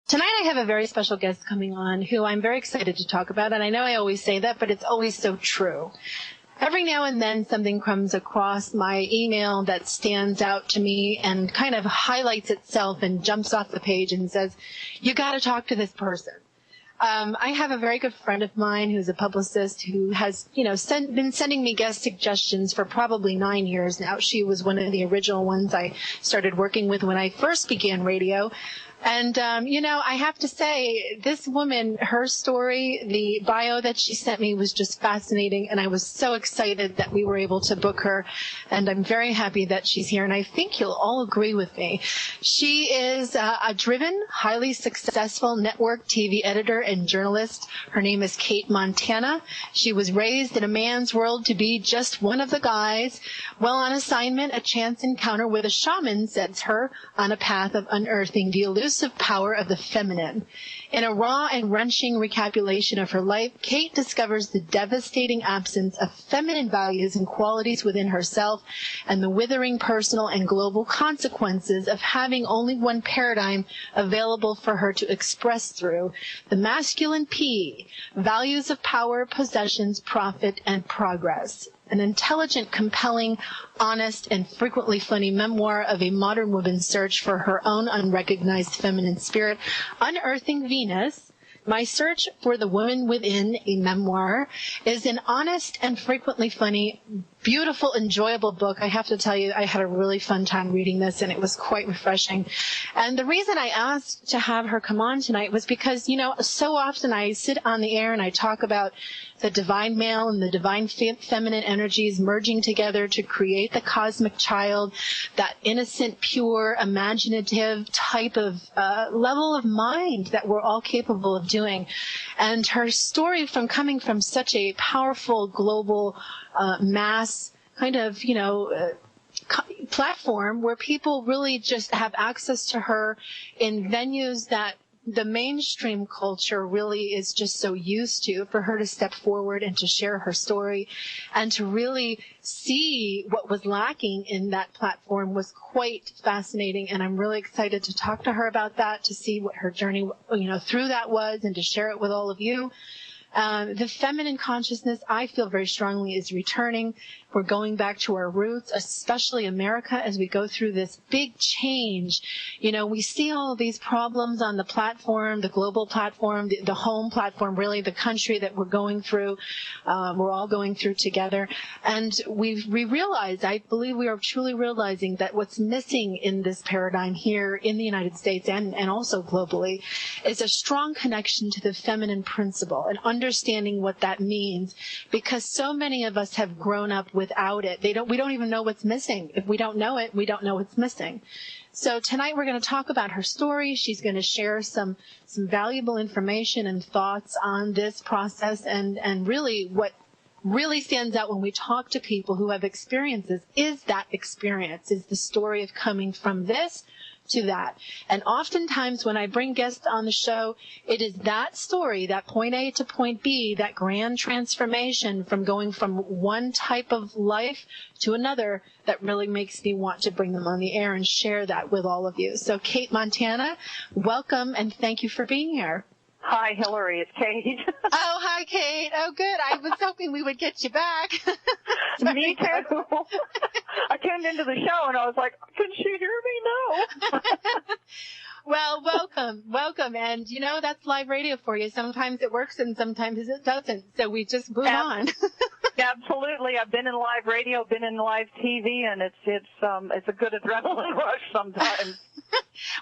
Tonight I have a very special guest coming on who I'm very excited to talk about, and I know I always say that, but it's always so true. Every now and then something comes across my email that stands out to me and kind of highlights itself and jumps off the page and says, you got to talk to this person. I have a very good friend of mine who's a publicist who has, been sending me guest suggestions for probably 9 years now. She was one of the original ones I started working with when I first began radio. And, I have to say, this woman, her story, the bio that she sent me was just fascinating, and I was so excited that we were able to book her, and I'm very happy that she's here, and I think you'll all agree with me. She is a driven, highly successful network TV editor and journalist. Her name is Cate Montana. She was raised in a man's world to be just one of the guys. While on assignment, a chance encounter with a shaman sets her on a path of unearthing the illusive power of the feminine. In a raw and wrenching recapitulation of her life, Cate discovers the devastating absence of feminine values and qualities within herself and the withering personal and global consequences of having only one paradigm available for her to express through, the masculine P, values of power, possessions, profit, and progress. An intelligent, compelling, honest, and frequently funny memoir of a modern woman's search for her own unrecognized feminine spirit, Unearthing Venus, My Search for the Woman Within, a Memoir, is an honest and frequently funny, beautiful, enjoyable book. I have to tell you, I had a really fun time reading this, and it was quite refreshing. And the reason I asked to have her come on tonight was because, so often I sit on the air and I talk about the divine male and the divine feminine energies merging together to create the cosmic child, that innocent, pure, imaginative type of level of mind that we're all capable of doing. And her story from coming from such a powerful global mass kind of, platform where people really just have access to her in venues that the mainstream culture really is just so used to, for her to step forward and to share her story and to really see what was lacking in that platform was quite fascinating. And I'm really excited to talk to her about that, to see what her journey, through that was, and to share it with all of you. The feminine consciousness, I feel very strongly, is returning. We're going back to our roots, especially America, as we go through this big change. We see all of these problems on the platform, the global platform, the home platform, really the country that we're going through. We're all going through together. And we realize, I believe we are truly realizing that what's missing in this paradigm here in the United States and also globally is a strong connection to the feminine principle and understanding what that means, because so many of us have grown up without it. We don't even know what's missing. If we don't know it, we don't know what's missing. So tonight we're going to talk about her story. She's going to share some valuable information and thoughts on this process, and really what really stands out when we talk to people who have experiences is that experience, is the story of coming from this to that. And oftentimes when I bring guests on the show, it is that story, that point A to point B, that grand transformation from going from one type of life to another, that really makes me want to bring them on the air and share that with all of you. So Cate Montana, welcome, and thank you for being here. Hi, Hillary. It's Cate. Oh, hi, Cate. Oh, good. I was hoping we would get you back. Me too. I tuned into the show and I was like, can she hear me? No. Well, welcome. And, that's live radio for you. Sometimes it works and sometimes it doesn't. So we just move on. Absolutely. I've been in live radio, been in live TV, and it's a good adrenaline rush sometimes.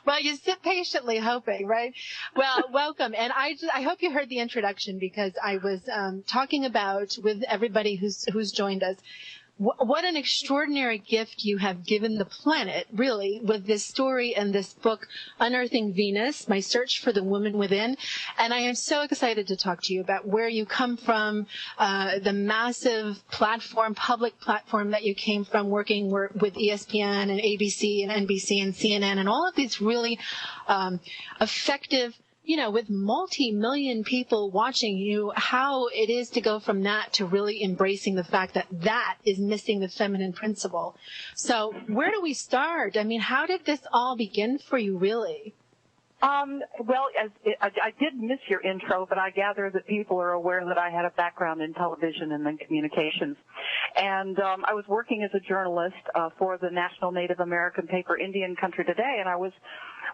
Well, you sit patiently hoping, right? Well, welcome. And I hope you heard the introduction, because I was talking about with everybody who's joined us, what an extraordinary gift you have given the planet, really, with this story and this book, Unearthing Venus, My Search for the Woman Within. And I am so excited to talk to you about where you come from, the massive platform, public platform that you came from, working with ESPN and ABC and NBC and CNN and all of these really effective, with multi-million people watching you, how it is to go from that to really embracing the fact that that is missing the feminine principle. So where do we start? I mean, how did this all begin for you, really? Well, I did miss your intro, but I gather that people are aware that I had a background in television and then communications. And I was working as a journalist for the National Native American paper Indian Country Today, and I was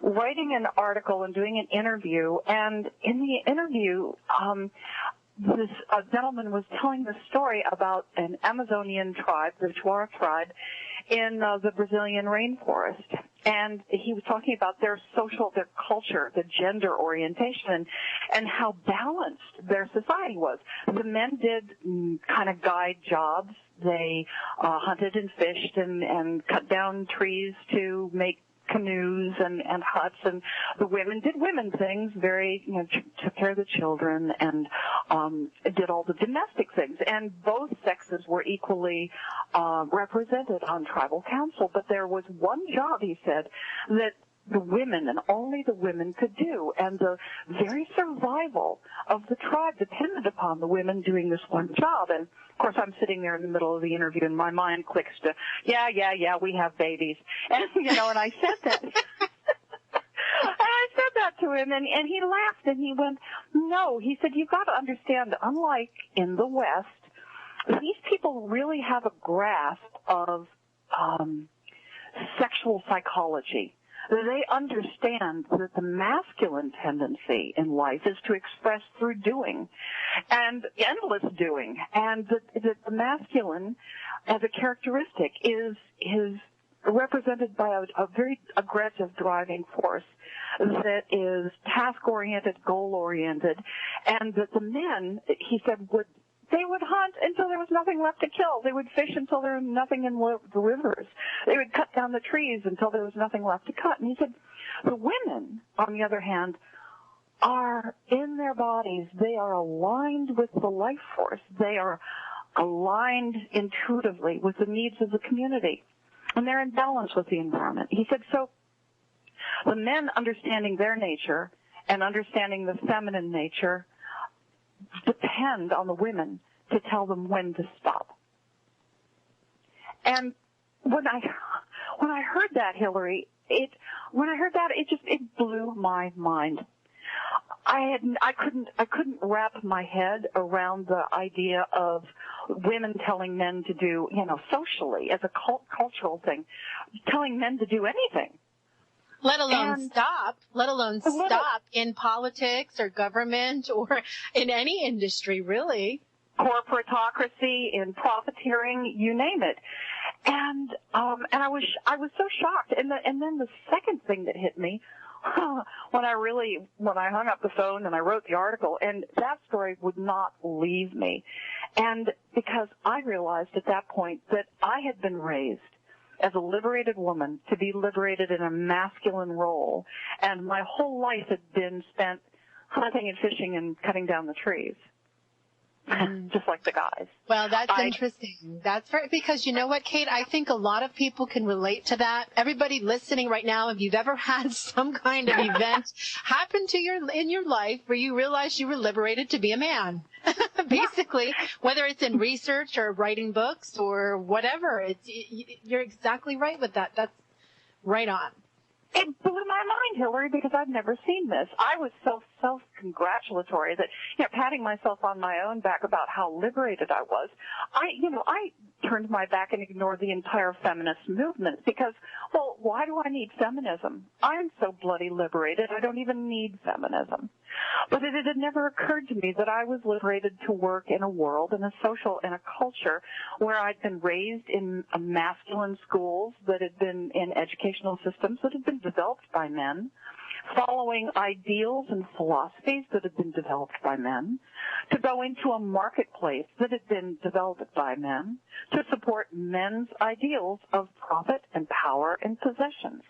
writing an article and doing an interview. And in the interview, this gentleman was telling the story about an Amazonian tribe, the Chuara tribe, in the Brazilian rainforest. And he was talking about their culture, the gender orientation, and how balanced their society was. The men did kind of guide jobs. They hunted and fished and cut down trees to make canoes and huts, and the women did women things, took care of the children and did all the domestic things. And both sexes were equally represented on tribal council. But there was one job, he said, that the women and only the women could do, and the very survival of the tribe depended upon the women doing this one job. And of course, I'm sitting there in the middle of the interview, and my mind clicks to, yeah, we have babies, and and I said that. And I said that to him, and he laughed, and he went, no, he said, you've got to understand, unlike in the West, these people really have a grasp of sexual psychology. They understand that the masculine tendency in life is to express through doing and endless doing, and that the masculine as a characteristic is represented by a very aggressive driving force that is task-oriented, goal-oriented, and that the men, he said, they would hunt until there was nothing left to kill. They would fish until there was nothing in the rivers. They would cut down the trees until there was nothing left to cut. And he said, the women, on the other hand, are in their bodies. They are aligned with the life force. They are aligned intuitively with the needs of the community. And they're in balance with the environment. He said, so the men understanding their nature and understanding the feminine nature depend on the women to tell them when to stop. And when I heard that, Hillary, it blew my mind. I couldn't wrap my head around the idea of women telling men to do, socially as a cultural thing, telling men to do anything. Let alone stop in politics or government or in any industry, really. Corporatocracy, in profiteering, you name it. And I was so shocked. And then the second thing that hit me, when I hung up the phone and I wrote the article, and that story would not leave me. And because I realized at that point that I had been raised as a liberated woman to be liberated in a masculine role, and my whole life had been spent hunting and fishing and cutting down the trees, just like the guys. Well, that's interesting. That's very, because you know what, Cate? I think a lot of people can relate to that. Everybody listening right now, if you've ever had some kind of event happen in your life where you realized you were liberated to be a man. Basically, whether it's in research or writing books or whatever, you're exactly right with that. That's right on. It blew my mind, Hillary, because I'd never seen this. I was so self-congratulatory that, patting myself on my own back about how liberated I was. I turned my back and ignored the entire feminist movement because, well, why do I need feminism? I'm so bloody liberated, I don't even need feminism. But it had never occurred to me that I was liberated to work in a world, in a culture where I'd been raised in masculine schools that had been in educational systems that had been developed by men, following ideals and philosophies that had been developed by men, to go into a marketplace that had been developed by men, to support men's ideals of profit and power and possessions.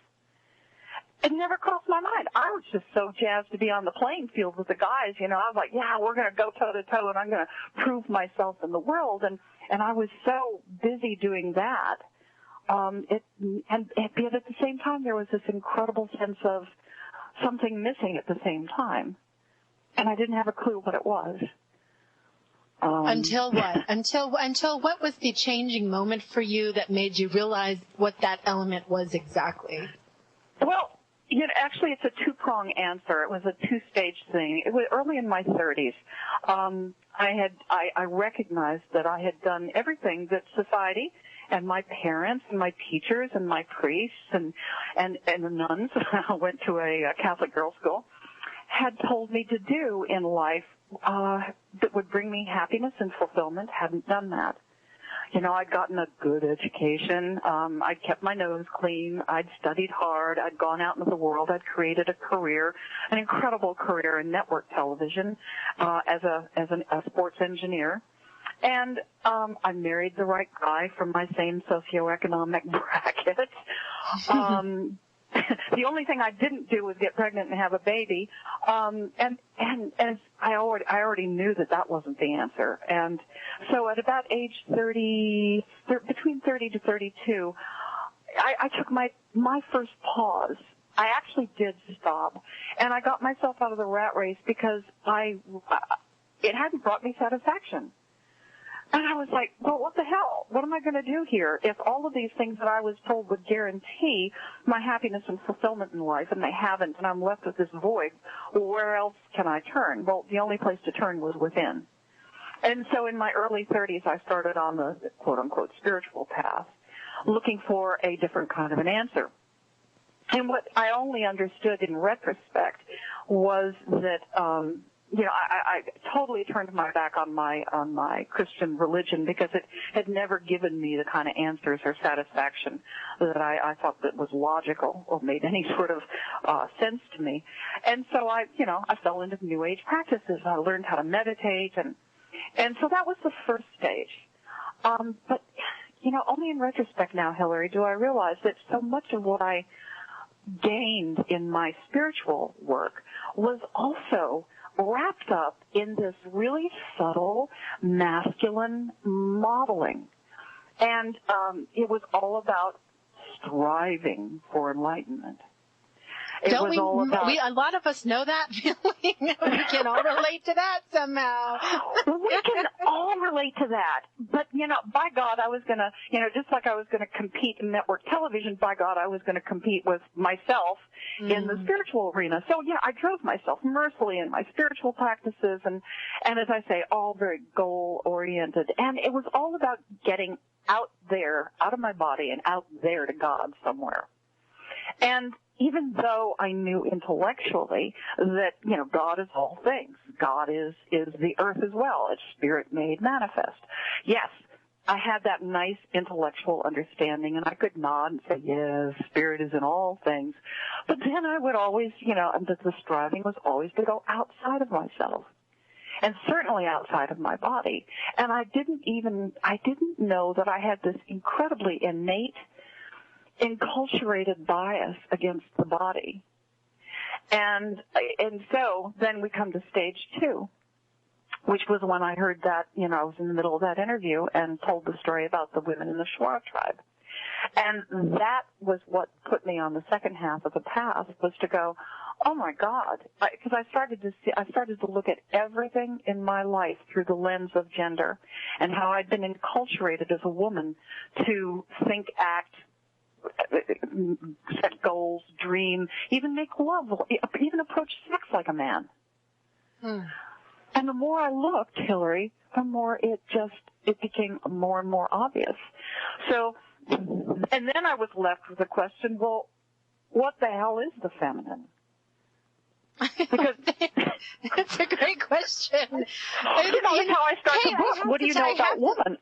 It never crossed my mind. I was just so jazzed to be on the playing field with the guys. I was like, yeah, we're going to go toe-to-toe, and I'm going to prove myself in the world. And I was so busy doing that. Yet at the same time, there was this incredible sense of something missing at the same time. And I didn't have a clue what it was. Until what? Until what was the changing moment for you that made you realize what that element was exactly? Well, Actually, it's a two-prong answer. It was a two-stage thing. It was early in my 30s. I recognized that I had done everything that society and my parents and my teachers and my priests and the nuns, I went to a Catholic girls' school, had told me to do in life that would bring me happiness and fulfillment. Hadn't done that. I'd gotten a good education. I'd kept my nose clean. I'd studied hard. I'd gone out into the world. I'd created a career, an incredible career in network television as a sports engineer. And I married the right guy from my same socioeconomic bracket. The only thing I didn't do was get pregnant and have a baby. And I already knew that wasn't the answer. And so at about age 30, between 30 to 32, I took my first pause. I actually did stop, and I got myself out of the rat race because it hadn't brought me satisfaction. And I was like, well, what the hell? What am I going to do here? If all of these things that I was told would guarantee my happiness and fulfillment in life, and they haven't, and I'm left with this void, well, where else can I turn? Well, the only place to turn was within. And so in my early 30s, I started on the quote-unquote spiritual path, looking for a different kind of an answer. And what I only understood in retrospect was that I totally turned my back on my Christian religion because it had never given me the kind of answers or satisfaction that I thought that was logical or made any sort of sense to me. And so I fell into New Age practices. I learned how to meditate, and so that was the first stage. But only in retrospect now, Hillary, do I realize that so much of what I gained in my spiritual work was also wrapped up in this really subtle masculine modeling. And it was all about striving for enlightenment. A lot of us know that feeling. We can all relate to that somehow. We can all relate to that. But, by God, I was going to, just like I was going to compete in network television, by God, I was going to compete with myself in the spiritual arena. So, I drove myself mercilessly in my spiritual practices and as I say, all very goal-oriented. And it was all about getting out there, out of my body and out there to God somewhere. And even though I knew intellectually that, God is all things, God is the earth as well, it's spirit made manifest. Yes, I had that nice intellectual understanding, and I could nod and say, yes, spirit is in all things. But then I would always, the striving was always to go outside of myself, and certainly outside of my body. And I didn't know that I had this incredibly innate, enculturated bias against the body. And so then we come to stage 2, which was when I heard that, I was in the middle of that interview and told the story about the women in the Shuar tribe. And that was what put me on the second half of the path, was to go, oh my God, because I started to look at everything in my life through the lens of gender and how I'd been enculturated as a woman to think, act, set goals, dream, even make love, even approach sex like a man. And the more I looked, Hillary, the more it became more and more obvious. So, and then I was left with the question, well, what the hell is the feminine? Because that's a great question. That's how I start the book. What do you know about woman?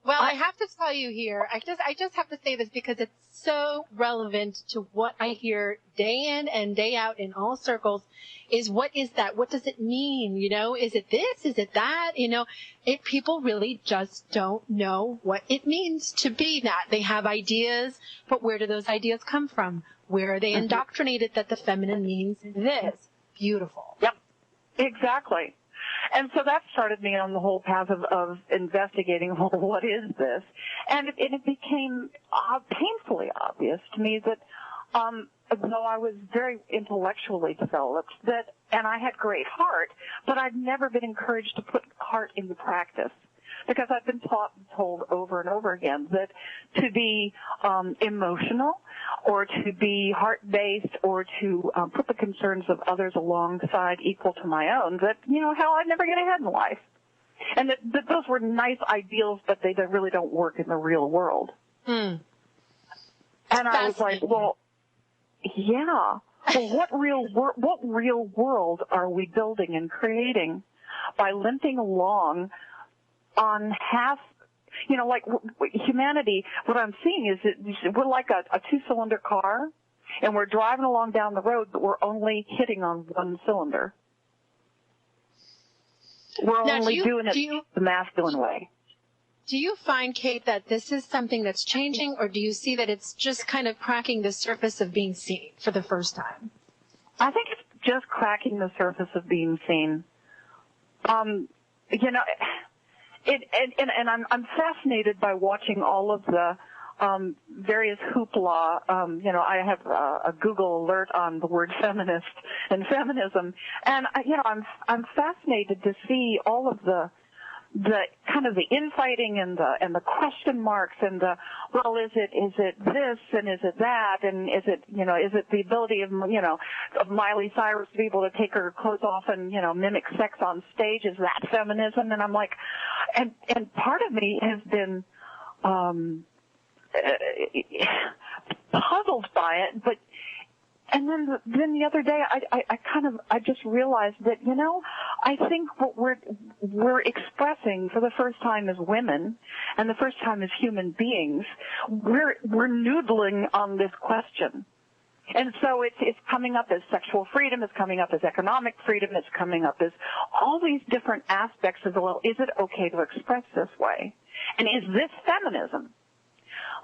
Well, I have to tell you here, I just have to say this because it's so relevant to what I hear day in and day out in all circles, is what is that? What does it mean? Is it this? Is it that? People really just don't know what it means to be that. They have ideas, but where do those ideas come from? Where are they indoctrinated that the feminine means this? Beautiful. Yep, exactly. And so that started me on the whole path of investigating, well, what is this? And it became painfully obvious to me that though I was very intellectually developed, and I had great heart, but I'd never been encouraged to put heart into practice. because I've been told over and over again that to be emotional or to be heart-based or to put the concerns of others alongside equal to my own, that, hell, I'd never get ahead in life. And that those were nice ideals, but they really don't work in the real world. And I was like, well, yeah. Well, what real world are we building and creating by limping along on half, like humanity? What I'm seeing is that we're like a two-cylinder car, and we're driving along down the road, but we're only hitting on one cylinder. We're only doing it the masculine way. Do you find, Cate, that this is something that's changing, or do you see that it's just kind of cracking the surface of being seen for the first time? I think it's just cracking the surface of being seen. And I'm fascinated by watching all of the various hoopla. I have a Google alert on the word feminist and feminism, and I'm fascinated to see all of the kind of the infighting and the question marks and is it this and is it that and is it the ability of Miley Cyrus to be able to take her clothes off and mimic sex on stage, is that feminism? And I'm like, and part of me has been puzzled by it, but and then the other day I just realized that I think what we're expressing for the first time as women and the first time as human beings, we're noodling on this question. And so it's coming up as sexual freedom, it's coming up as economic freedom, it's coming up as all these different aspects of is it okay to express this way? And is this feminism?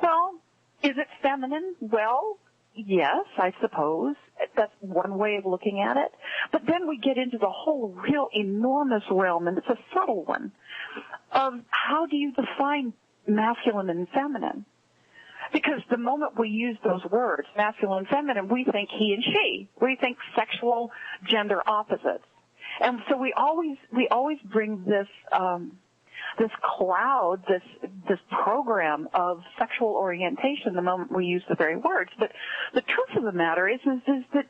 Well, is it feminine? Well, yes, I suppose. That's one way of looking at it. But then we get into the whole real enormous realm, and it's a subtle one, of how do you define masculine and feminine? Because the moment we use those words, masculine and feminine, we think he and she. We think sexual gender opposites. And so we always bring this cloud, this program of sexual orientation the moment we use the very words. But the truth of the matter is that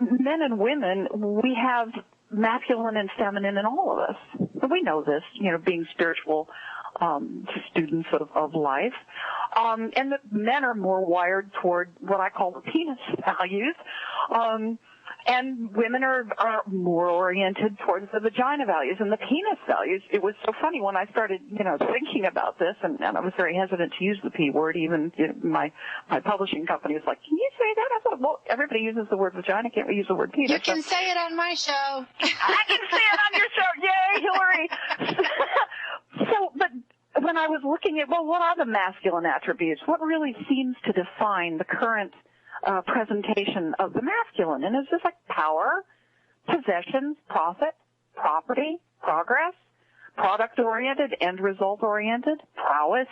men and women, we have masculine and feminine in all of us. And we know this, being spiritual students of life. And that men are more wired toward what I call the penis values. And women are more oriented towards the vagina values and the penis values. It was so funny when I started, thinking about this, and I was very hesitant to use the P word. Even my publishing company was like, "Can you say that?" I thought, well, everybody uses the word vagina. Can't we use the word penis? You can say it on my show. I can say it on your show. Yay, Hillary! But when I was looking at, what are the masculine attributes? What really seems to define the current presentation of the masculine? And it's just like power, possessions, profit, property, progress, product-oriented, end result-oriented, prowess,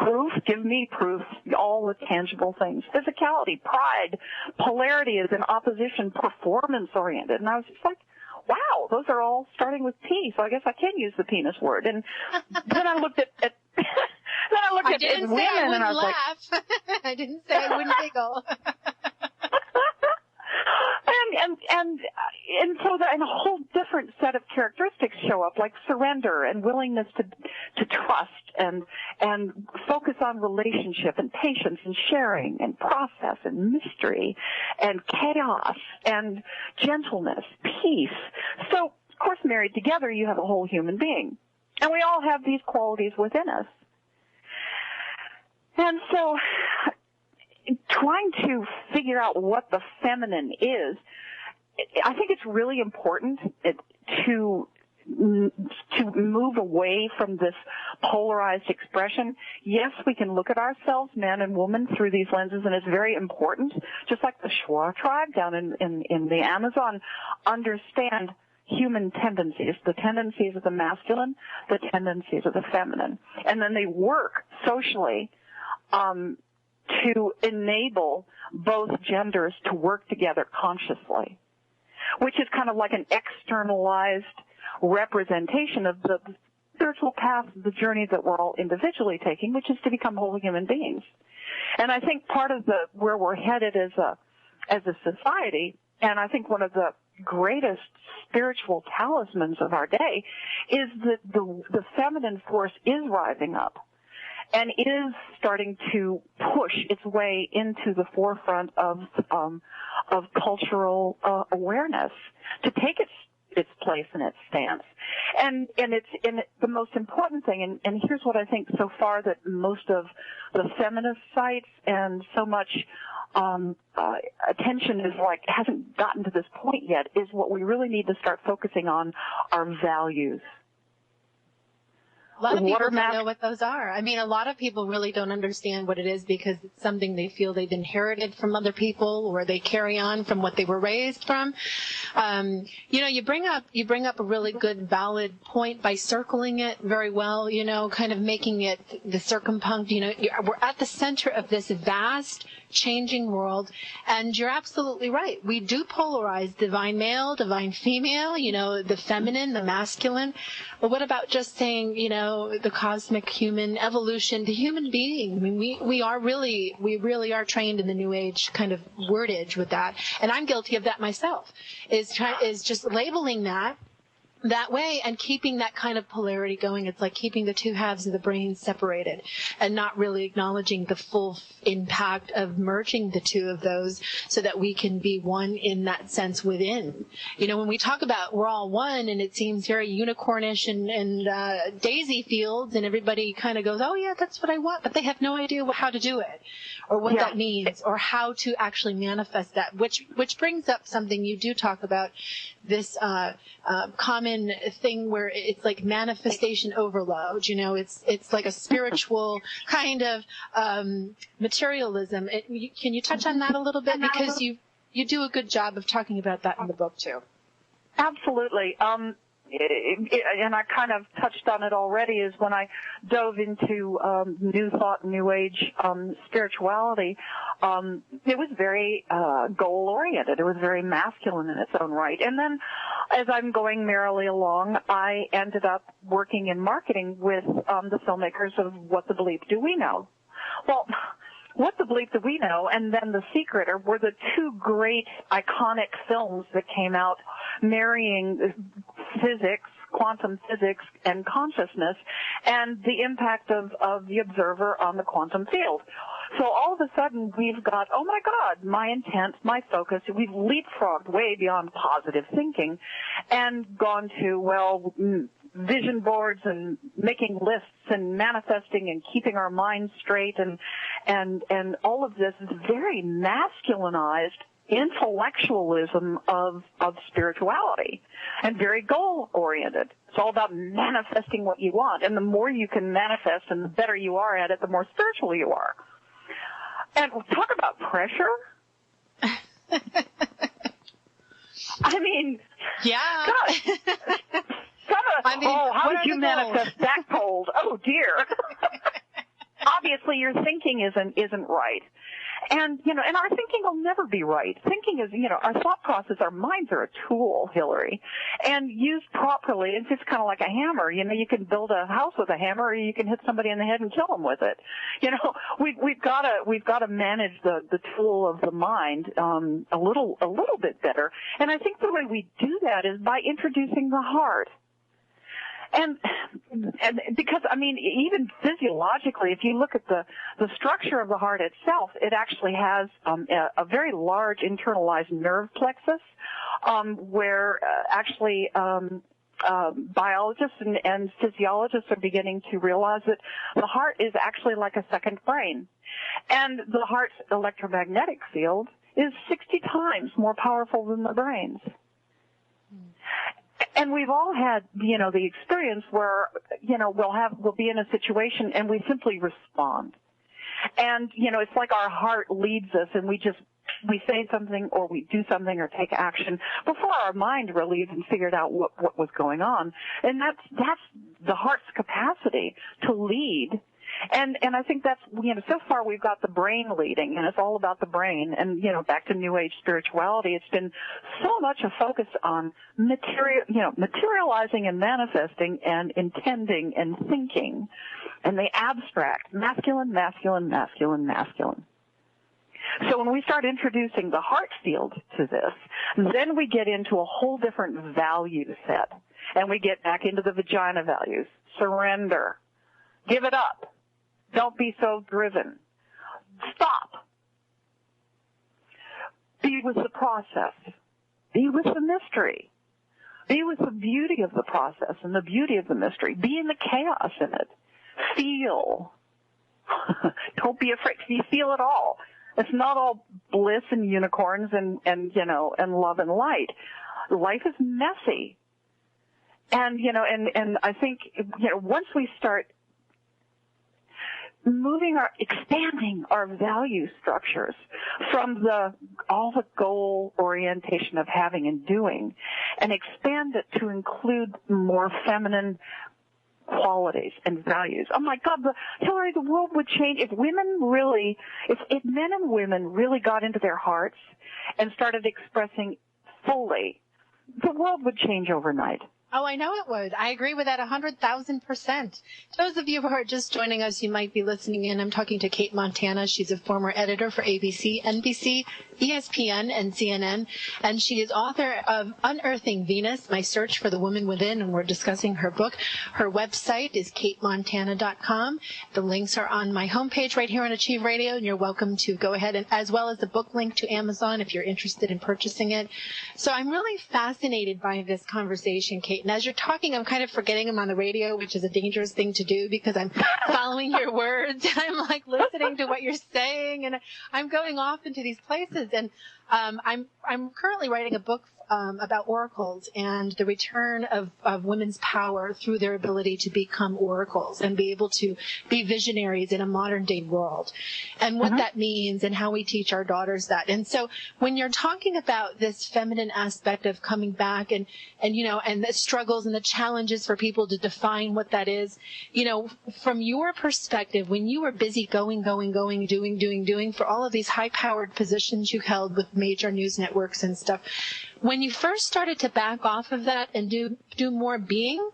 proof, give me proof, all the tangible things, physicality, pride, polarity is in opposition, performance-oriented. And I was just like, wow, those are all starting with P, so I guess I can use the penis word. And then I looked at women, and I was laugh. Like, I didn't say I wouldn't giggle. and so a whole different set of characteristics show up, like surrender and willingness to trust and focus on relationship and patience and sharing and process and mystery and chaos and gentleness, peace. So, of course, married together, you have a whole human being. And we all have these qualities within us. And so trying to figure out what the feminine is, I think it's really important to move away from this polarized expression. Yes, we can look at ourselves, man and woman, through these lenses, and it's very important. Just like the Shuar tribe down in the Amazon understand human tendencies, the tendencies of the masculine, the tendencies of the feminine. And then they work socially to enable both genders to work together consciously, which is kind of like an externalized representation of the spiritual path, the journey that we're all individually taking, which is to become whole human beings. And I think part of where we're headed as a society, and I think one of the greatest spiritual talismans of our day, is that the feminine force is rising up and is starting to push its way into the forefront of cultural awareness to take its place and its stance. And the most important thing, and here's what I think so far that most of the feminist sites and so much attention hasn't gotten to this point yet, is what we really need to start focusing on are values. A lot of people don't know what those are. I mean, a lot of people really don't understand what it is because it's something they feel they've inherited from other people or they carry on from what they were raised from. You bring up a really good, valid point by circling it very well, kind of making it the circumpunct. We're at the center of this vast, changing world, and you're absolutely right. We do polarize divine male, divine female, the feminine, the masculine. But what about just saying, the cosmic human evolution, the human being? I mean, we really are trained in the New Age kind of wordage with that, and I'm guilty of that myself. Is just labeling that way and keeping that kind of polarity going. It's like keeping the two halves of the brain separated and not really acknowledging the full impact of merging the two of those so that we can be one in that sense within. When we talk about we're all one and it seems very unicornish and daisy fields and everybody kind of goes, oh yeah, that's what I want, but they have no idea how to do it or what that means or how to actually manifest that, which brings up something you do talk about, this common thing where it's like manifestation overload. It's like a spiritual kind of materialism. Can you touch on that a little bit? Because you do a good job of talking about that in the book too. Absolutely. And I kind of touched on it already, is when I dove into New Thought, New Age spirituality, it was very goal-oriented. It was very masculine in its own right. And then as I'm going merrily along, I ended up working in marketing with the filmmakers of What the Bleep Do We Know? Well, What the Bleep Do We Know and then The Secret were the two great iconic films that came out marrying physics, quantum physics, and consciousness and the impact of the observer on the quantum field. So all of a sudden we've got, oh my God, my intent, my focus, we've leapfrogged way beyond positive thinking and gone to, vision boards and making lists and manifesting and keeping our minds straight and all of this is very masculinized intellectualism of spirituality and very goal oriented. It's all about manifesting what you want, and the more you can manifest and the better you are at it, the more spiritual you are. And talk about pressure. I mean, yeah. God. How did you manifest that cold? Oh dear. Obviously your thinking isn't right. And, and our thinking will never be right. Thinking is, our thought process, our minds are a tool, Hillary. And used properly, it's just kind of like a hammer. You can build a house with a hammer or you can hit somebody in the head and kill them with it. We've got to manage the tool of the mind, a little bit better. And I think the way we do that is by introducing the heart. And because, even physiologically, if you look at the structure of the heart itself, it actually has a very large internalized nerve plexus, where biologists and physiologists are beginning to realize that the heart is actually like a second brain. And the heart's electromagnetic field is 60 times more powerful than the brain's. And we've all had, the experience where, we'll be in a situation and we simply respond. And, it's like our heart leads us and we say something or we do something or take action before our mind really even figured out what was going on. And that's the heart's capacity to lead And I think that's, so far we've got the brain leading, and it's all about the brain. And, back to New Age spirituality, it's been so much a focus on materializing and manifesting and intending and thinking, and the abstract, masculine, masculine, masculine, masculine. So when we start introducing the heart field to this, then we get into a whole different value set. And we get back into the vagina values. Surrender. Give it up. Don't be so driven. Stop. Be with the process. Be with the mystery. Be with the beauty of the process and the beauty of the mystery. Be in the chaos in it. Feel. Don't be afraid. You feel it all. It's not all bliss and unicorns and love and light. Life is messy. And, and I think, once we start expanding our value structures from all the goal orientation of having and doing, and expand it to include more feminine qualities and values. Oh my God, Hillary, the world would change if if men and women really got into their hearts and started expressing fully. The world would change overnight. Oh, I know it would. I agree with that 100,000%. Those of you who are just joining us, you might be listening in. I'm talking to Cate Montana. She's a former editor for ABC, NBC, ESPN, and CNN, and she is author of Unearthing Venus, My Search for the Woman Within, and we're discussing her book. Her website is katemontana.com. The links are on my homepage right here on Achieve Radio, and you're welcome to go ahead, and as well as the book link to Amazon if you're interested in purchasing it. So I'm really fascinated by this conversation, Cate. And as you're talking, I'm kind of forgetting I'm on the radio, which is a dangerous thing to do because I'm following your words. I'm like listening to what you're saying, and I'm going off into these places. And I'm currently writing a book about oracles and the return of women's power through their ability to become oracles and be able to be visionaries in a modern day world, and what that means and how we teach our daughters that. And so when you're talking about this feminine aspect of coming back and the struggles and the challenges for people to define what that is, from your perspective, when you were busy going, doing for all of these high powered positions you held with major news networks and stuff, when you first started to back off of that and do more being,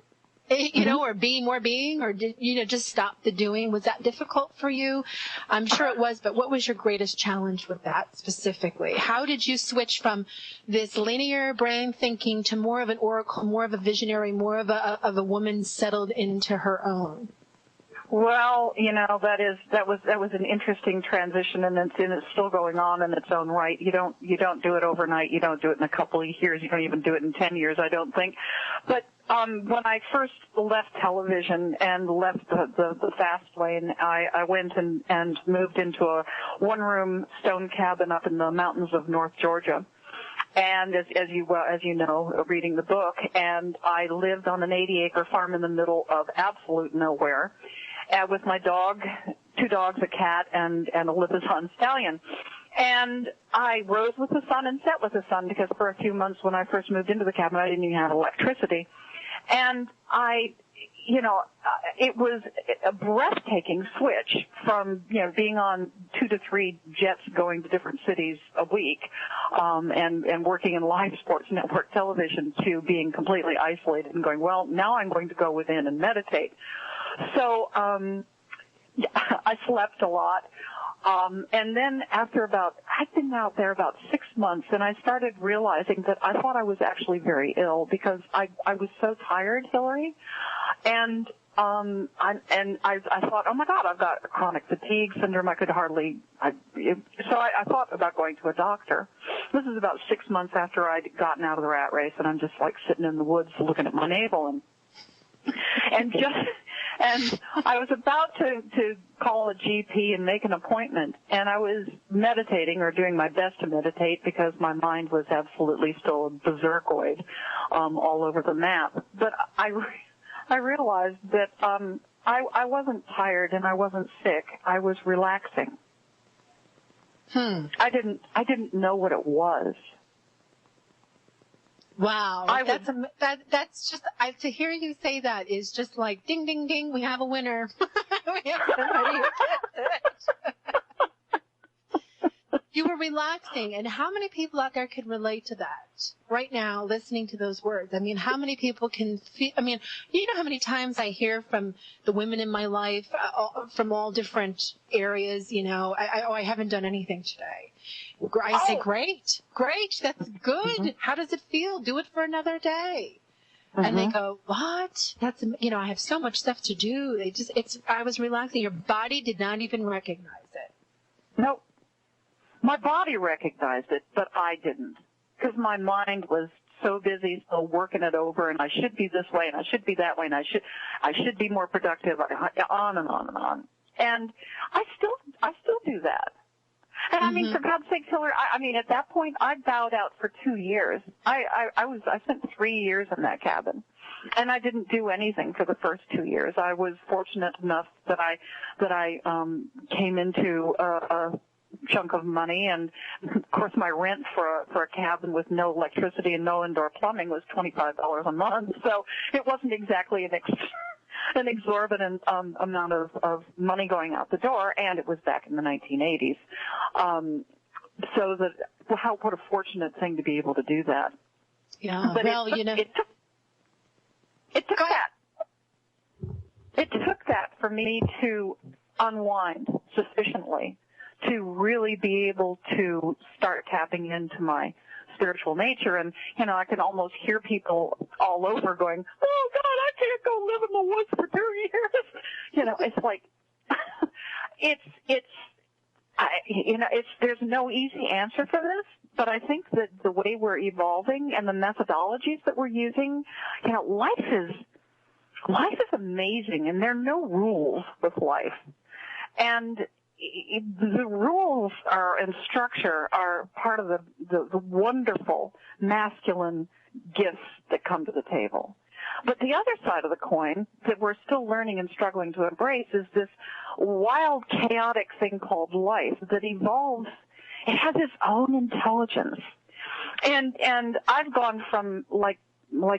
or be more being, or just stop the doing, was that difficult for you? I'm sure it was, but what was your greatest challenge with that specifically? How did you switch from this linear brain thinking to more of an oracle, more of a visionary, more of a woman settled into her own? Well, that was an interesting transition, and it's still going on in its own right. You don't do it overnight. You don't do it in a couple of years. You don't even do it in 10 years, I don't think. But when I first left television and left the fast lane, I went and moved into a one-room stone cabin up in the mountains of North Georgia. And as you know, reading the book, and I lived on an 80-acre farm in the middle of absolute nowhere, with my dog, 2 dogs, a cat, and a Lipizzan stallion. And I rose with the sun and set with the sun, because for a few months when I first moved into the cabin, I didn't even have electricity. And it was a breathtaking switch from, being on 2 to 3 jets going to different cities a week, and working in live sports network television, to being completely isolated and going, well, now I'm going to go within and meditate. So, I slept a lot. And then I'd been out there about 6 months, and I started realizing that I thought I was actually very ill, because I was so tired, Hillary. And I thought, oh my God, I've got chronic fatigue syndrome. I could hardly, so I thought about going to a doctor. This is about 6 months after I'd gotten out of the rat race, and I'm just like sitting in the woods looking at my navel and I was about to call a GP and make an appointment, and I was meditating, or doing my best to meditate, because my mind was absolutely still berserkoid, all over the map. But I realized that I wasn't tired and I wasn't sick. I was relaxing. I didn't know what it was. Wow. That's just, to hear you say that is just like, ding, ding, ding, we have a winner. We have somebody who gets it. You were relaxing, and how many people out there could relate to that right now, listening to those words? I mean, how many people can feel, I mean, you know how many times I hear from the women in my life, from all different areas, you know, I haven't done anything today. I say, great, that's good. Mm-hmm. How does it feel? Do it for another day. Mm-hmm. And they go, what? That's, you know, I have so much stuff to do. I was relaxing. Your body did not even recognize it. Nope. My body recognized it, but I didn't, because my mind was so busy still working it over, and I should be this way, and I should be that way, and I should be more productive, on and on and on. And I still do that. And I mean, for God's sake, Hillary, I mean, at that point, I bowed out for 2 years. I spent 3 years in that cabin, and I didn't do anything for the first 2 years. I was fortunate enough that I came into a chunk of money, and of course my rent for a cabin with no electricity and no indoor plumbing was $25 a month, so it wasn't exactly an exorbitant amount of money going out the door, and it was back in the 1980s. So what a fortunate thing to be able to do that. Yeah, but well, it took that for me to unwind sufficiently to really be able to start tapping into my spiritual nature. And, you know, I can almost hear people all over going, oh, God, I can't go live in the woods for 2 years. You know, it's like, there's no easy answer for this, but I think that the way we're evolving and the methodologies that we're using, you know, life is amazing, and there are no rules with life. And the rules and structure are part of the wonderful masculine gifts that come to the table. But the other side of the coin that we're still learning and struggling to embrace is this wild, chaotic thing called life that evolves. It has its own intelligence. And I've gone from like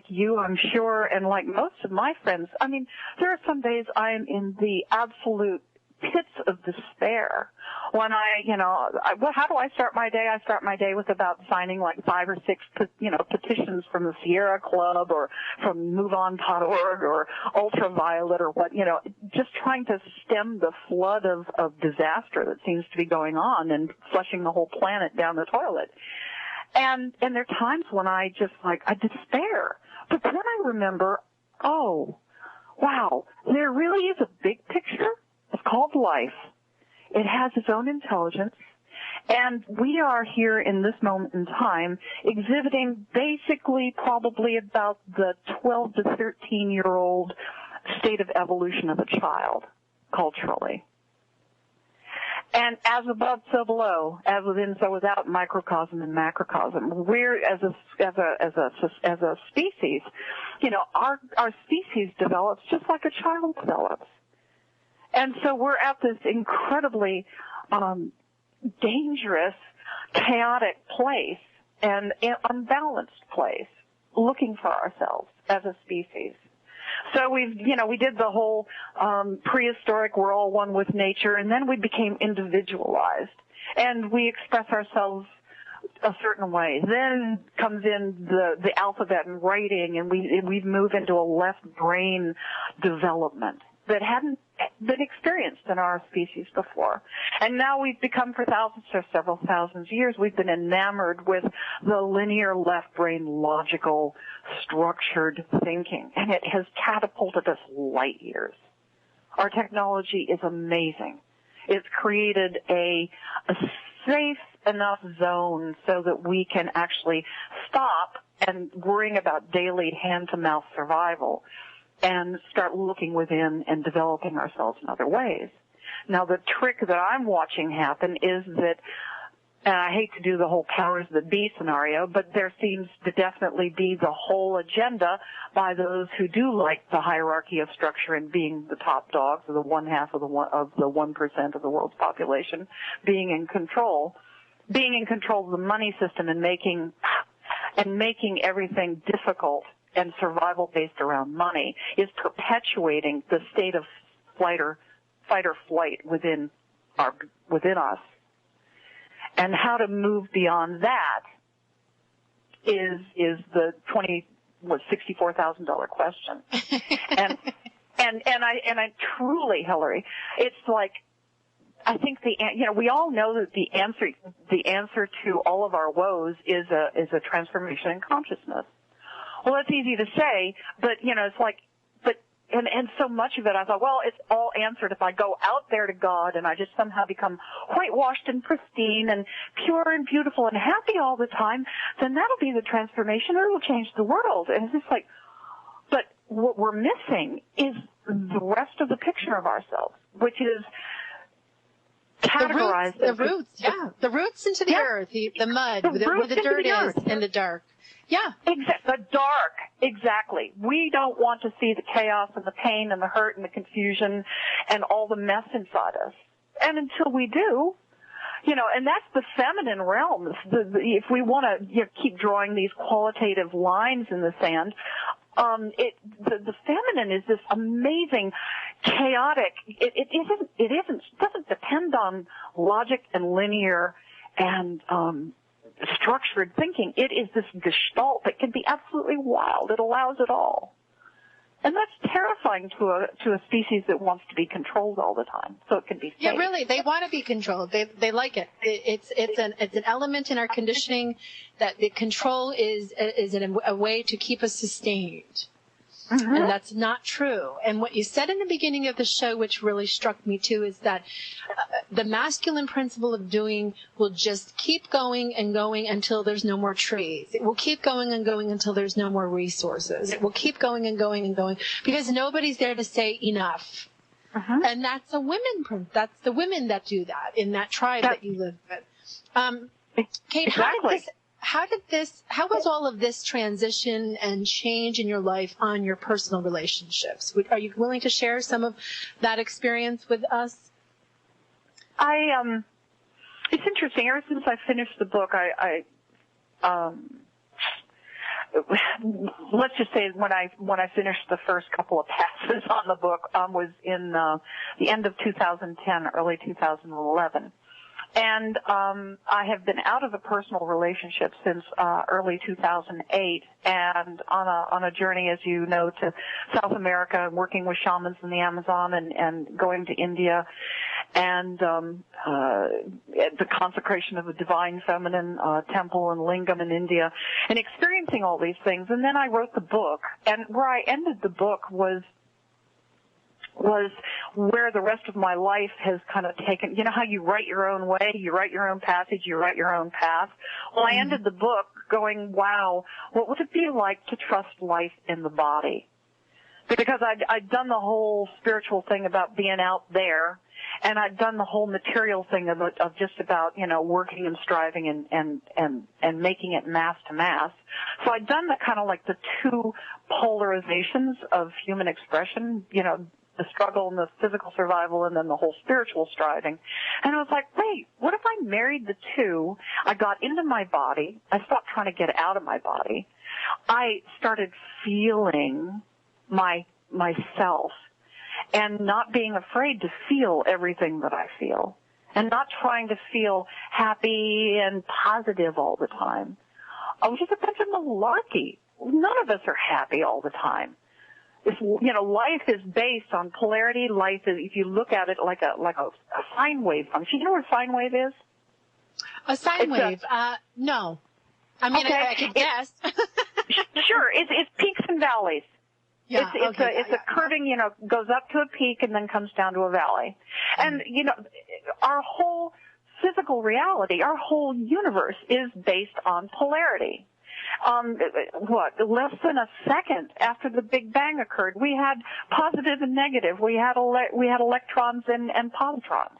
you, I'm sure, and like most of my friends, I mean, there are some days I am in the absolute pits of despair when how do I start my day? I start my day with about signing like 5 or 6, petitions from the Sierra Club or from MoveOn.org or Ultraviolet or just trying to stem the flood of disaster that seems to be going on and flushing the whole planet down the toilet. And there are times when I despair. But then I remember, oh, wow, there really is a big picture. It's called life. It has its own intelligence. And we are here in this moment in time exhibiting basically probably about the 12 to 13-year-old state of evolution of a child culturally. And as above, so below, as within, so without, microcosm and macrocosm. We're as a species, our species develops just like a child develops. And so we're at this incredibly dangerous, chaotic place and unbalanced place looking for ourselves as a species. So we did the whole prehistoric, we're all one with nature, and then we became individualized. And we express ourselves a certain way. Then comes in the alphabet and writing, and we move into a left brain development that hadn't been experienced in our species before. And now we've become, for thousands or several thousand years, we've been enamored with the linear left brain, logical, structured thinking. And it has catapulted us light years. Our technology is amazing. It's created a safe enough zone so that we can actually stop and worrying about daily hand-to-mouth survival and start looking within and developing ourselves in other ways. Now, the trick that I'm watching happen is that, and I hate to do the whole powers that be scenario, but there seems to definitely be the whole agenda by those who do like the hierarchy of structure and being the top dogs, or the 1/2 of the 1% of the world's population, being in control of the money system and making and making everything difficult and survival based around money is perpetuating the state of fight or flight within us. And how to move beyond that is the $64,000 question. and I truly, Hillary, it's like, I think we all know that the answer to all of our woes is a transformation in consciousness. Well, that's easy to say, but it's like, and so much of it, I thought, well, it's all answered if I go out there to God and I just somehow become whitewashed and pristine and pure and beautiful and happy all the time, then that'll be the transformation and it'll change the world. And it's just like, but what we're missing is the rest of the picture of ourselves, which is categorized. The roots into the earth, the mud, where the dirt is, and the dark. Yeah. The dark. Exactly. We don't want to see the chaos and the pain and the hurt and the confusion and all the mess inside us. And until we do, and that's the feminine realm. If we want to keep drawing these qualitative lines in the sand, the feminine is this amazing, chaotic. It doesn't depend on logic and linear and structured thinking. It is this gestalt that can be absolutely wild. It allows it all. And that's terrifying to a species that wants to be controlled all the time, so it can be safe. Yeah, really, they want to be controlled. They like it. It's an element in our conditioning that the control is a way to keep us sustained. Mm-hmm. And that's not true. And what you said in the beginning of the show, which really struck me too, is that the masculine principle of doing will just keep going and going until there's no more trees. It will keep going and going until there's no more resources. It will keep going and going and going because nobody's there to say enough. Uh-huh. And that's that's the women that do that in that tribe that you live with. Cate, exactly. How was all of this transition and change in your life on your personal relationships? Are you willing to share some of that experience with us? It's interesting. Ever since I finished the book, let's just say when I finished the first couple of passes on the book, was in the end of 2010, early 2011. And I have been out of a personal relationship since early 2008, and on a journey, as you know, to South America, working with shamans in the Amazon, and going to India, and the consecration of a divine feminine temple and lingam in India, and experiencing all these things. And then I wrote the book, and where I ended the book was where the rest of my life has kind of taken. You know how you write your own way, you write your own passage, you write your own path? Well, I ended the book going, wow, what would it be like to trust life in the body? Because I'd done the whole spiritual thing about being out there, and I'd done the whole material thing of just about, working and striving and making it mass to mass. So I'd done the kind of like the two polarizations of human expression, the struggle and the physical survival, and then the whole spiritual striving. And I was like, wait, what if I married the two? I got into my body. I stopped trying to get out of my body. I started feeling myself and not being afraid to feel everything that I feel, and not trying to feel happy and positive all the time. Which is a bunch of malarkey. None of us are happy all the time. Life is based on polarity. Life is, if you look at it like a sine wave function. You know what a sine wave is? A sine wave? No. I mean, okay. I could guess. Sure. It's peaks and valleys. Yeah, it's a curving, goes up to a peak and then comes down to a valley. And, our whole physical reality, our whole universe is based on polarity. Less than a second after the Big Bang occurred, we had positive and negative. We had electrons and positrons.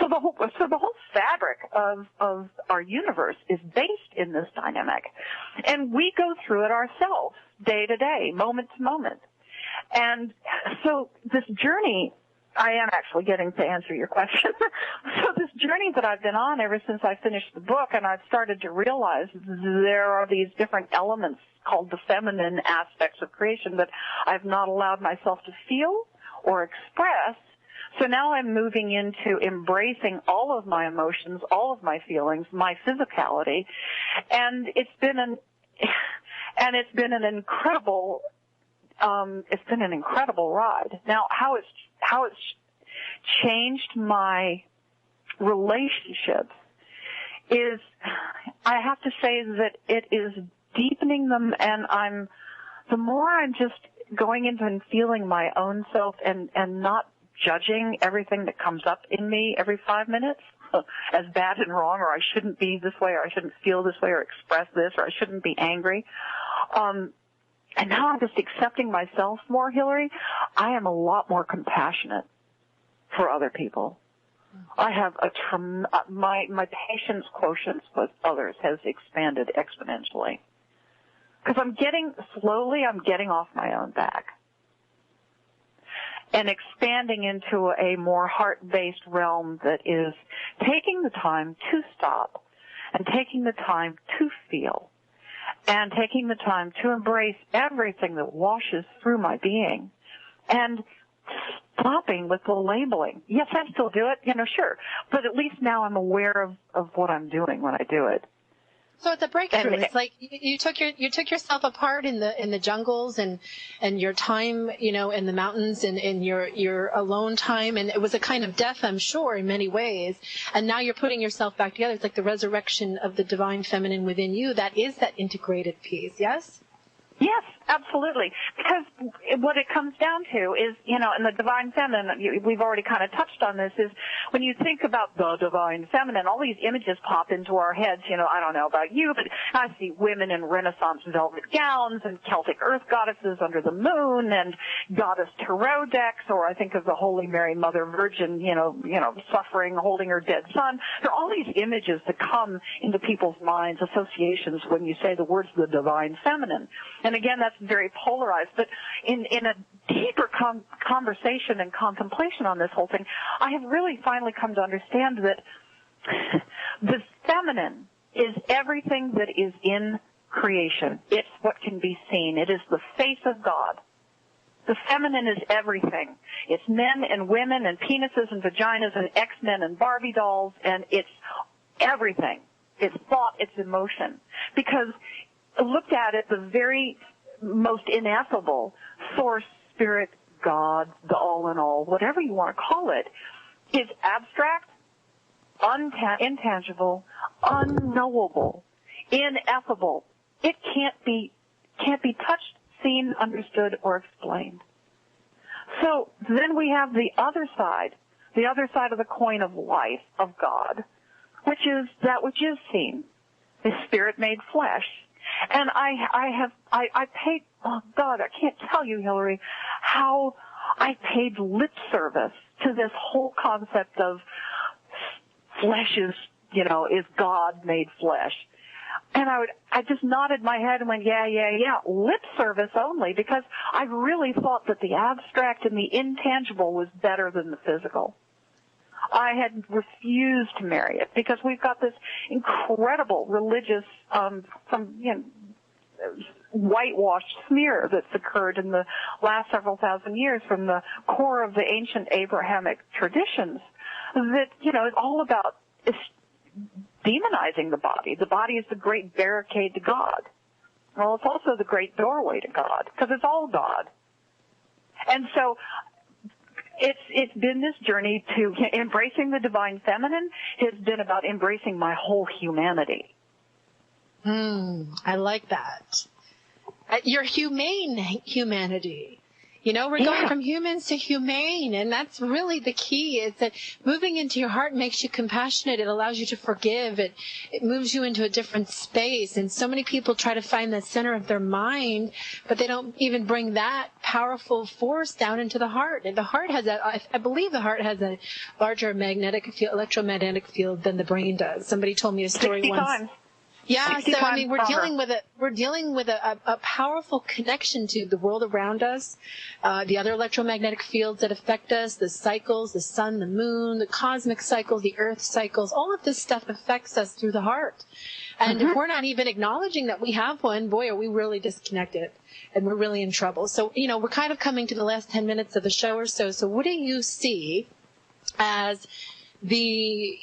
So the whole fabric of our universe is based in this dynamic, and we go through it ourselves, day to day, moment to moment. And so this journey I am actually getting to answer your question. So this journey that I've been on ever since I finished the book, and I've started to realize there are these different elements called the feminine aspects of creation that I've not allowed myself to feel or express. So now I'm moving into embracing all of my emotions, all of my feelings, my physicality, and it's been an incredible ride. Now, how it's changed my relationships is, I have to say that it is deepening them, and the more I'm just going into and feeling my own self and not judging everything that comes up in me every 5 minutes as bad and wrong, or I shouldn't be this way, or I shouldn't feel this way, or express this, or I shouldn't be angry. And now I'm just accepting myself more, Hillary. I am a lot more compassionate for other people. I have my patience quotient with others has expanded exponentially. Because I'm getting off my own back and expanding into a more heart-based realm that is taking the time to stop and taking the time to feel and taking the time to embrace everything that washes through my being and stopping with the labeling. Yes, I still do it, sure, but at least now I'm aware of what I'm doing when I do it. So it's a breakthrough. It's like you took yourself apart in the jungles and your time, in the mountains and in your alone time, and it was a kind of death, I'm sure, in many ways. And now you're putting yourself back together. It's like the resurrection of the divine feminine within you. That is that integrated piece. Yes? Yes, absolutely. Because what it comes down to is, in the divine feminine, we've already kind of touched on this, is when you think about the divine feminine, all these images pop into our heads. I don't know about you, but I see women in Renaissance velvet gowns and Celtic earth goddesses under the moon and goddess tarot decks, or I think of the Holy Mary Mother Virgin, suffering, holding her dead son. There are all these images that come into people's minds, associations, when you say the words the divine feminine. And again, that's very polarized. But in a deeper conversation and contemplation on this whole thing, I have really finally come to understand that the feminine is everything that is in creation. It's what can be seen. It is the face of God. The feminine is everything. It's men and women and penises and vaginas and X-Men and Barbie dolls, and it's everything. It's thought, it's emotion. Because looked at it, the very most ineffable source, spirit, God, the all in all, whatever you want to call it, is abstract, intangible, unknowable, ineffable. It can't be touched, seen, understood, or explained. So then we have the other side of the coin of life, of God, which is that which is seen, the spirit made flesh. And I paid, oh God, I can't tell you, Hillary, how I paid lip service to this whole concept of flesh is God made flesh. And I just nodded my head and went, yeah, lip service only, because I really thought that the abstract and the intangible was better than the physical. I had refused to marry it because we've got this incredible religious, whitewashed smear that's occurred in the last several thousand years from the core of the ancient Abrahamic traditions that, is all about demonizing the body. The body is the great barricade to God. Well, it's also the great doorway to God because it's all God. And so it's been this journey to embracing the divine feminine has been about embracing my whole humanity. I like that. Your humane humanity. We're going from humans to humane, and that's really the key, is that moving into your heart makes you compassionate. It allows you to forgive. It moves you into a different space, and so many people try to find the center of their mind, but they don't even bring that powerful force down into the heart. And the heart has I believe the heart has a larger electromagnetic field than the brain does. Somebody told me a story 60 once. times. Yeah, 60 so I times mean, we're dealing with a powerful connection to the world around us, the other electromagnetic fields that affect us, the cycles, the sun, the moon, the cosmic cycles, the earth cycles. All of this stuff affects us through the heart. And if we're not even acknowledging that we have one, boy, are we really disconnected, and we're really in trouble. So, we're kind of coming to the last 10 minutes of the show or so. So what do you see as the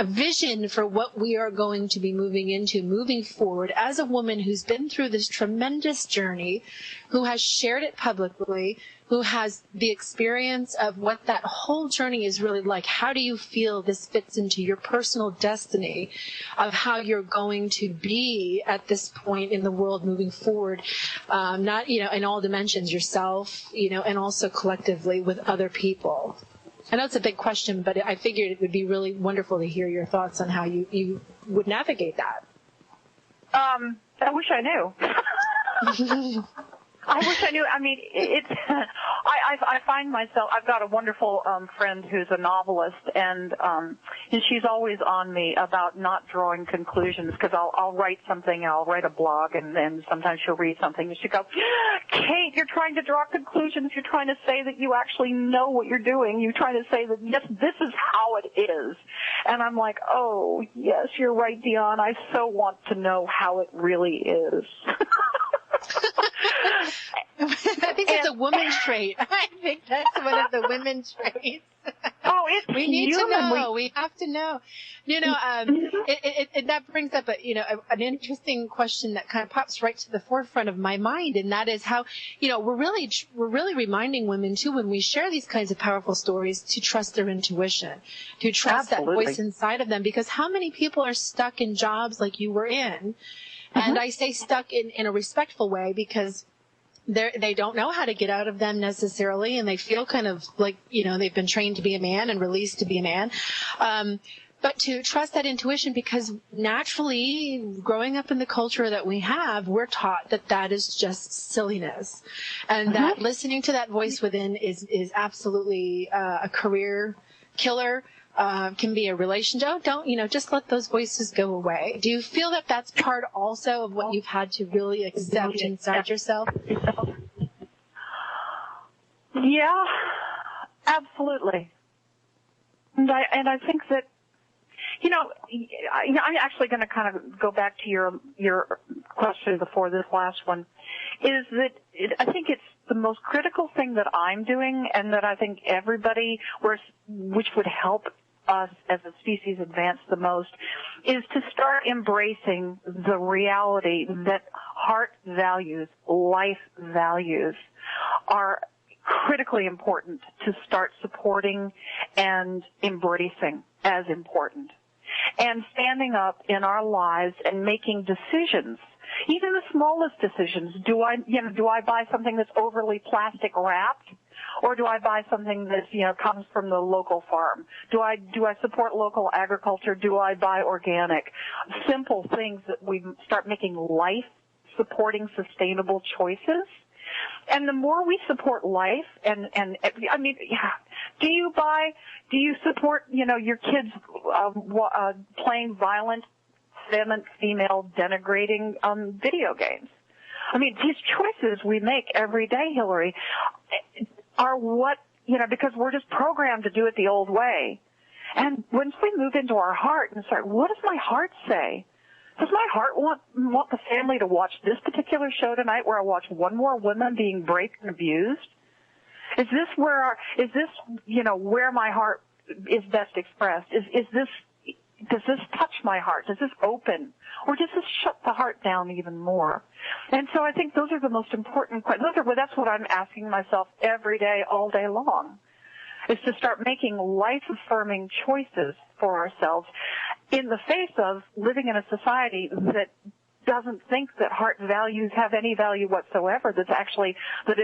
vision for what we are going to be moving forward as a woman who's been through this tremendous journey, who has shared it publicly, who has the experience of what that whole journey is really like? How do you feel this fits into your personal destiny of how you're going to be at this point in the world moving forward, not, in all dimensions, yourself, and also collectively with other people? I know it's a big question, but I figured it would be really wonderful to hear your thoughts on how you would navigate that. I wish I knew. I wish I knew. I mean, I find myself, I've got a wonderful friend who's a novelist, and she's always on me about not drawing conclusions, because I'll write something, I'll write a blog, and then sometimes she'll read something, and she'll go, Cate, you're trying to draw conclusions. You're trying to say that you actually know what you're doing. You're trying to say that, yes, this is how it is. And I'm like, oh, yes, you're right, Dion. I so want to know how it really is. I think that's a woman's trait. I think that's one of the women's traits. Oh, it's we need human. to know. We have to know. That brings up an interesting question that kind of pops right to the forefront of my mind, and that is how we're really reminding women too, when we share these kinds of powerful stories, to trust their intuition, to trust that voice inside of them, because how many people are stuck in jobs like you were in? And I say stuck in a respectful way, because they don't know how to get out of them necessarily, and they feel kind of like, they've been trained to be a man and released to be a man. But to trust that intuition, because naturally, growing up in the culture that we have, we're taught that is just silliness. And that listening to that voice within is absolutely a career killer. Can be a relationship. Oh, don't, just let those voices go away. Do you feel that that's part also of what you've had to really accept inside yourself? Yeah, absolutely. And I think that, I'm actually going to kind of go back to your question before this last one, is that I think it's the most critical thing that I'm doing, and that I think everybody, which would help us as a species advance the most, is to start embracing the reality that heart values, life values are critically important to start supporting and embracing as important. And standing up in our lives and making decisions, even the smallest decisions. Do I buy something that's overly plastic wrapped? Or do I buy something that, comes from the local farm? Do I support local agriculture? Do I buy organic? Simple things that we start making life supporting sustainable choices. And the more we support life and I mean, yeah, do you support, your kids, playing violent, female denigrating, video games? I mean, these choices we make every day, Hillary, are what, because we're just programmed to do it the old way. And once we move into our heart and start, what does my heart say? Does my heart want the family to watch this particular show tonight where I watch one more woman being raped and abused? Is this where my heart is best expressed? Does this touch my heart? Does this open? Or does this shut the heart down even more? And so I think those are the most important questions. That's what I'm asking myself every day, all day long, is to start making life-affirming choices for ourselves in the face of living in a society that doesn't think that heart values have any value whatsoever, that's actually, that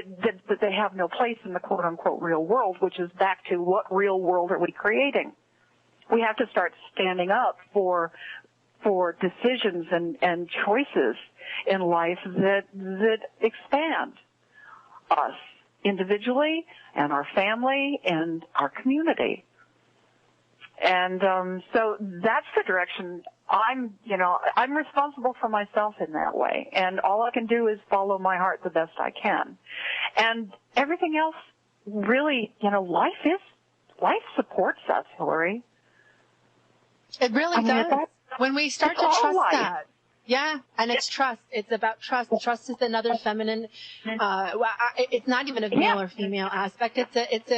they have no place in the quote-unquote real world, which is back to what real world are we creating? We have to start standing up for decisions and choices in life that expand us individually and our family and our community. And so that's the direction I'm responsible for myself in that way. And all I can do is follow my heart the best I can. And everything else really, life supports us, Hillary. It really does. When we start to trust life. that. Yeah, and it's trust. It's about trust. Trust is another feminine. It's not even a male or female aspect. It's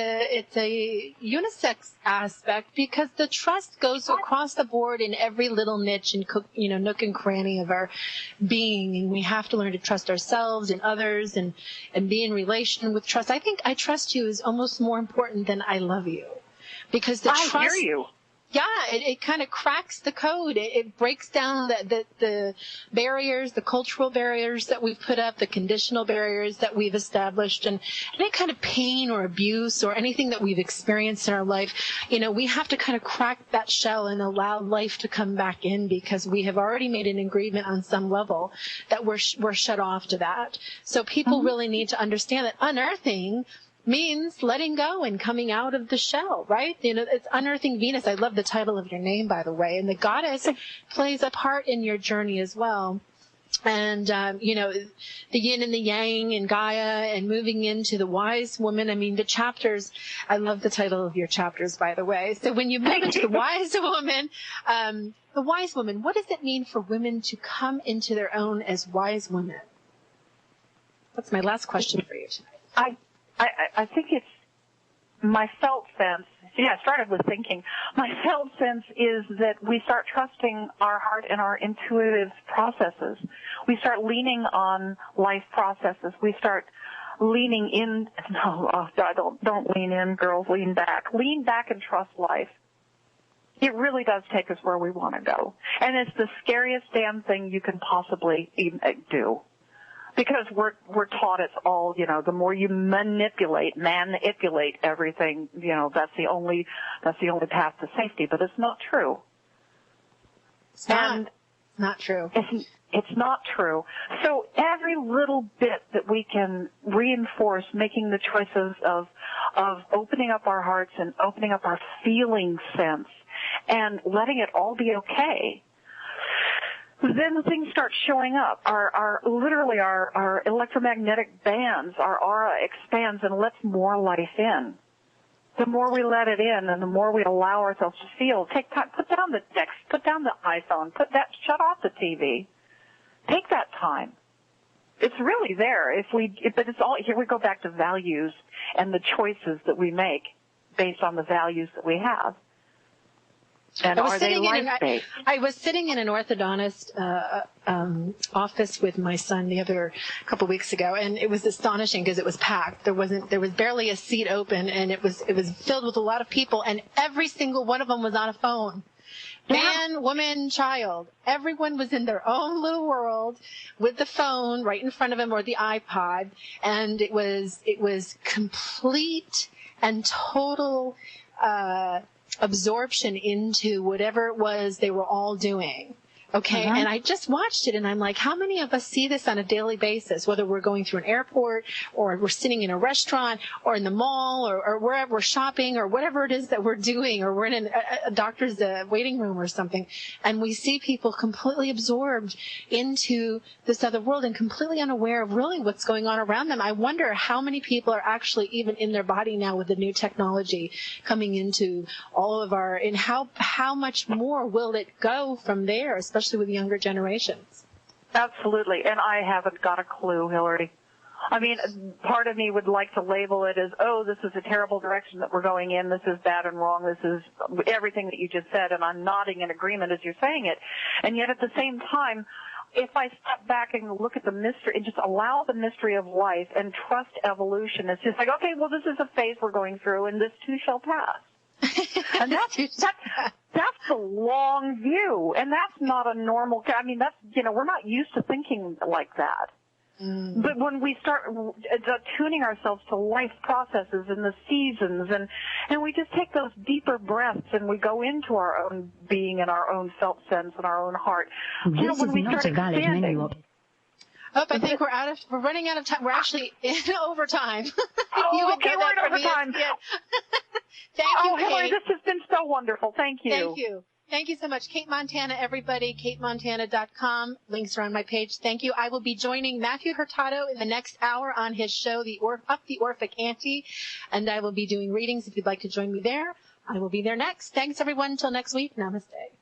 a unisex aspect, because the trust goes across the board in every little niche and nook and cranny of our being, and we have to learn to trust ourselves and others, and be in relation with trust. I think I trust you is almost more important than I love you, because the trust. I hear you. Yeah, it kind of cracks the code. It breaks down the barriers, the cultural barriers that we've put up, the conditional barriers that we've established, and any kind of pain or abuse or anything that we've experienced in our life. We have to kind of crack that shell and allow life to come back in, because we have already made an agreement on some level that we're shut off to that. So people really need to understand that unearthing means letting go and coming out of the shell, right? It's Unearthing Venus. I love the title of your name, by the way. And the goddess plays a part in your journey as well. And, the yin and the yang and Gaia, and moving into the wise woman. I mean, the chapters, I love the title of your chapters, by the way. So when you move into the wise woman, what does it mean for women to come into their own as wise women? That's my last question for you tonight. I think it's my felt sense. Yeah, I started with thinking. My felt sense is that we start trusting our heart and our intuitive processes. We start leaning on life processes. We start leaning in. No, don't lean in, girls. Lean back. Lean back and trust life. It really does take us where we want to go. And it's the scariest damn thing you can possibly do. Because we're taught it's all, the more you manipulate everything, that's the only path to safety. But it's not true. It's not true. It's not true. So every little bit that we can reinforce, making the choices of opening up our hearts and opening up our feeling sense and letting it all be okay, then things start showing up. Our electromagnetic bands, our aura expands and lets more life in. The more we let it in and the more we allow ourselves to feel, take time, put down the text, put down the iPhone, shut off the TV. Take that time. It's really there. But it's all, here we go back to values and the choices that we make based on the values that we have. And are they life-based? I was sitting in an orthodontist office with my son the other couple weeks ago, and it was astonishing because it was packed. There was barely a seat open, and it was filled with a lot of people, and every single one of them was on a phone. Man, woman, child. Everyone was in their own little world with the phone right in front of them, or the iPod, and it was complete and total absorption into whatever it was they were all doing. Okay. And I just watched it and I'm like, how many of us see this on a daily basis, whether we're going through an airport or we're sitting in a restaurant or in the mall or wherever we're shopping or whatever it is that we're doing, or we're in a doctor's waiting room or something, and we see people completely absorbed into this other world and completely unaware of really what's going on around them. I wonder how many people are actually even in their body now with the new technology coming into all of our, and how much more will it go from there, especially with younger generations. Absolutely. And I haven't got a clue, Hillary. I mean, part of me would like to label it as, oh, this is a terrible direction that we're going in. This is bad and wrong. This is everything that you just said. And I'm nodding in agreement as you're saying it. And yet at the same time, if I step back and look at the mystery and just allow the mystery of life and trust evolution, it's just like, okay, well, this is a phase we're going through and this too shall pass. And that's the long view, and that's not a normal. I mean, that's, we're not used to thinking like that. But when we start tuning ourselves to life processes and the seasons, and we just take those deeper breaths and we go into our own being and our own felt sense and our own heart. This when is we not start a valid expanding, menu. Oh, I think we're running out of time. We're actually in overtime. Oh, okay, we're in overtime. Thank you, Hillary, Kate. this has been so wonderful. Thank you. Thank you. Thank you so much. Cate Montana, everybody. CateMontana.com. Links are on my page. Thank you. I will be joining Matthew Hurtado in the next hour on his show, Up the Orphic Ante, and I will be doing readings if you'd like to join me there. I will be there next. Thanks, everyone. Until next week. Namaste.